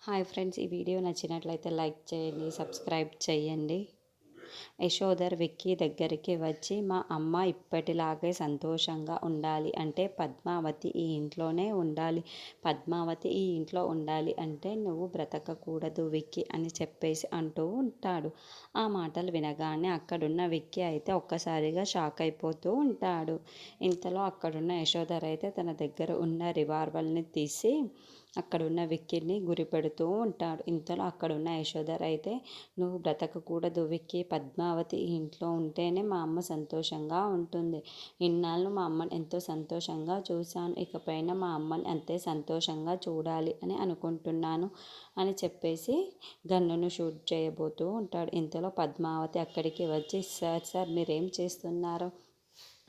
Hi friends, ఈ video నచ్చినట్లయితే like చేయండి, సబ్స్క్రైబ్ చేయండి. యశోధర్ విక్కీ దగ్గరికి వచ్చి, మా అమ్మ ఇప్పటిలాగే సంతోషంగా ఉండాలి అంటే పద్మావతి ఈ ఇంట్లోనే ఉండాలి. పద్మావతి ఈ ఇంట్లో ఉండాలి అంటే నువ్వు బ్రతకకూడదు విక్కీ అని చెప్పేసి అంటూ ఉంటాడు. ఆ మాటలు వినగానే అక్కడున్న విక్కీ అయితే ఒక్కసారిగా షాక్ అయిపోతూ ఉంటాడు. ఇంతలో అక్కడున్న యశోధర్ అయితే తన దగ్గర ఉన్న రివాల్వర్ని తీసి అక్కడున్న విక్కీని గురిపెడుతూ ఉంటాడు. ఇంతలో అక్కడున్న యశోధర్ అయితే, నువ్వు బ్రతకకూడదు విక్కీ, పద్మావతి ఈ ఇంట్లో ఉంటేనే మా అమ్మ సంతోషంగా ఉంటుంది. ఇన్నాళ్ళు మా అమ్మని ఎంతో సంతోషంగా చూశాను, ఇకపైన మా అమ్మని అంతే సంతోషంగా చూడాలి అని అనుకుంటున్నాను అని చెప్పేసి గన్నును షూట్ చేయబోతూ ఉంటాడు. ఇంతలో పద్మావతి అక్కడికి వచ్చి, సార్ సార్ మీరేం చేస్తున్నారో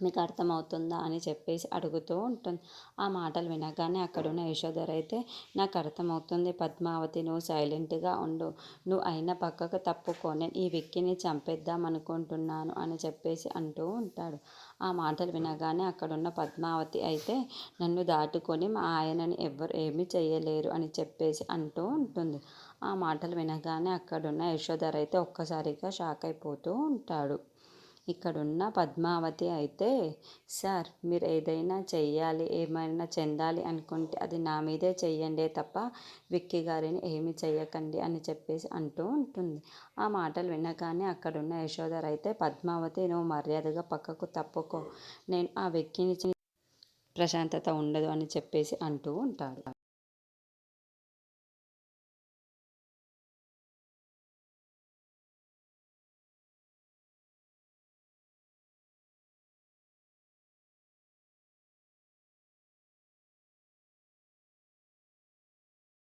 మీకు అర్థమవుతుందా అని చెప్పేసి అడుగుతూ ఉంటుంది. ఆ మాటలు వినగానే అక్కడున్న యశోధర్ అయితే, నాకు అర్థమవుతుంది పద్మావతి, నువ్వు సైలెంట్గా ఉండు, నువ్వు అయినా పక్కకు తప్పుకో, నేను ఈ విక్కీని చంపేద్దాం అనుకుంటున్నాను అని చెప్పేసి అంటూ ఉంటాడు. ఆ మాటలు వినగానే అక్కడున్న పద్మావతి అయితే, నన్ను దాటుకొని మా ఆయనని ఎవ్వరు ఏమీ చేయలేరు అని చెప్పేసి అంటూ ఉంటుంది. ఆ మాటలు వినగానే అక్కడున్న యశోధర్ అయితే ఒక్కసారిగా షాక్ అయిపోతూ ఉంటాడు. ఇక్కడున్న పద్మావతి అయితే, సార్ మీరు ఏదైనా చెయ్యాలి, ఏమైనా చెందాలి అనుకుంటే అది నా మీదే చెయ్యండి తప్ప విక్కీ గారిని ఏమి చెయ్యకండి అని చెప్పేసి అంటూ ఉంటుంది. ఆ మాటలు వినగానే అక్కడున్న యశోధర్ అయితే, పద్మావతి నువ్వు మర్యాదగా పక్కకు తప్పుకో, నేను ఆ విక్కీని ప్రశాంతత ఉండదు అని చెప్పేసి అంటూ ఉంటాడు.